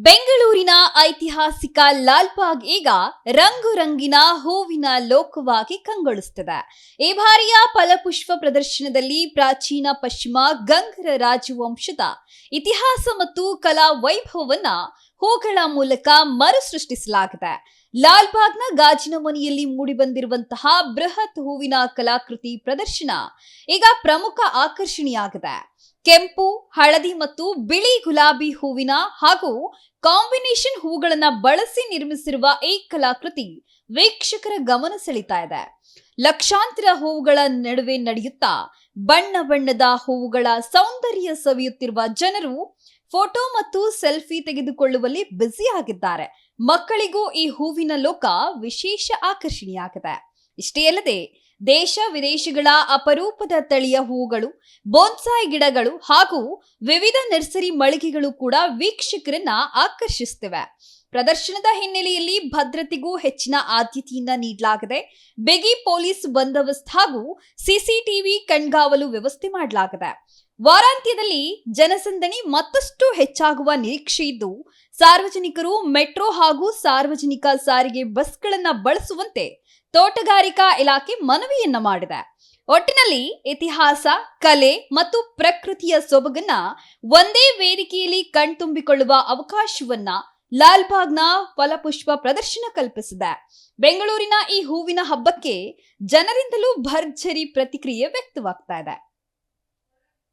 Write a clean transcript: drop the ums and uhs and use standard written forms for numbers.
ಬೆಂಗಳೂರಿನ ಐತಿಹಾಸಿಕ ಲಾಲ್ಬಾಗ್ ಈಗ ರಂಗು ರಂಗಿನ ಹೂವಿನ ಲೋಕವಾಗಿ ಕಂಗೊಳಿಸುತ್ತದೆ. ಈ ಬಾರಿಯ ಫಲಪುಷ್ಪ ಪ್ರದರ್ಶನದಲ್ಲಿ ಪ್ರಾಚೀನ ಪಶ್ಚಿಮ ಗಂಗರ ರಾಜವಂಶದ ಇತಿಹಾಸ ಮತ್ತು ಕಲಾ ವೈಭವವನ್ನ ಹೂಗಳ ಮೂಲಕ ಮರುಸೃಷ್ಟಿಸಲಾಗಿದೆ. ಲಾಲ್ಬಾಗ್ನ ಗಾಜಿನ ಮನೆಯಲ್ಲಿ ಮೂಡಿಬಂದಿರುವಂತಹ ಬೃಹತ್ ಹೂವಿನ ಕಲಾಕೃತಿ ಪ್ರದರ್ಶನ ಈಗ ಪ್ರಮುಖ ಆಕರ್ಷಣೆಯಾಗಿದೆ. ಕೆಂಪು, ಹಳದಿ ಮತ್ತು ಬಿಳಿ ಗುಲಾಬಿ ಹೂವಿನ ಹಾಗೂ ಕಾಂಬಿನೇಷನ್ ಹೂಗಳನ್ನ ಬಳಸಿ ನಿರ್ಮಿಸಿರುವ ಈ ಕಲಾಕೃತಿ ವೀಕ್ಷಕರ ಗಮನ ಸೆಳೀತಾ ಇದೆ. ಲಕ್ಷಾಂತರ ಹೂವುಗಳ ನಡುವೆ ನಡೆಯುತ್ತಾ ಬಣ್ಣ ಬಣ್ಣದ ಹೂವುಗಳ ಸೌಂದರ್ಯ ಸವಿಯುತ್ತಿರುವ ಜನರು ಫೋಟೋ ಮತ್ತು ಸೆಲ್ಫಿ ತೆಗೆದುಕೊಳ್ಳುವಲ್ಲಿ ಬ್ಯುಸಿ ಆಗಿದ್ದಾರೆ. ಮಕ್ಕಳಿಗೂ ಈ ಹೂವಿನ ಲೋಕ ವಿಶೇಷ ಆಕರ್ಷಣೆಯಾಗಿದೆ. ಇಷ್ಟೇ ಅಲ್ಲದೆ ದೇಶ ವಿದೇಶಗಳ ಅಪರೂಪದ ತಳಿಯ ಹೂವುಗಳು, ಬೋನ್ಸಾಯಿ ಗಿಡಗಳು ಹಾಗೂ ವಿವಿಧ ನರ್ಸರಿ ಮಳಿಗೆಗಳು ಕೂಡ ವೀಕ್ಷಕರನ್ನ ಆಕರ್ಷಿಸುತ್ತಿವೆ. ಪ್ರದರ್ಶನದ ಹಿನ್ನೆಲೆಯಲ್ಲಿ ಭದ್ರತೆಗೂ ಹೆಚ್ಚಿನ ಆದ್ಯತೆಯನ್ನ ನೀಡಲಾಗಿದೆ. ಬಿಗಿ ಪೊಲೀಸ್ ಬಂದೋಬಸ್ತ್ ಹಾಗೂ ಸಿಸಿಟಿವಿ ಕಣ್ಗಾವಲು ವ್ಯವಸ್ಥೆ ಮಾಡಲಾಗಿದೆ. ವಾರಾಂತ್ಯದಲ್ಲಿ ಜನಸಂದಣಿ ಮತ್ತಷ್ಟು ಹೆಚ್ಚಾಗುವ ನಿರೀಕ್ಷೆ ಇದ್ದು, ಸಾರ್ವಜನಿಕರು ಮೆಟ್ರೋ ಹಾಗೂ ಸಾರ್ವಜನಿಕ ಸಾರಿಗೆ ಬಸ್ಗಳನ್ನ ಬಳಸುವಂತೆ ತೋಟಗಾರಿಕಾ ಇಲಾಖೆ ಮನವಿಯನ್ನ ಮಾಡಿದೆ. ಒಟ್ಟಿನಲ್ಲಿ ಇತಿಹಾಸ, ಕಲೆ ಮತ್ತು ಪ್ರಕೃತಿಯ ಸೊಬಗನ್ನ ಒಂದೇ ವೇದಿಕೆಯಲ್ಲಿ ಕಣ್ತುಂಬಿಕೊಳ್ಳುವ ಅವಕಾಶವನ್ನ ಲಾಲ್ಬಾಗ್ನ ಫಲಪುಷ್ಪ ಪ್ರದರ್ಶನ ಕಲ್ಪಿಸಿದೆ. ಬೆಂಗಳೂರಿನ ಈ ಹೂವಿನ ಹಬ್ಬಕ್ಕೆ ಜನರಿಂದಲೂ ಭರ್ಜರಿ ಪ್ರತಿಕ್ರಿಯೆ ವ್ಯಕ್ತವಾಗ್ತಾ ಇದೆ.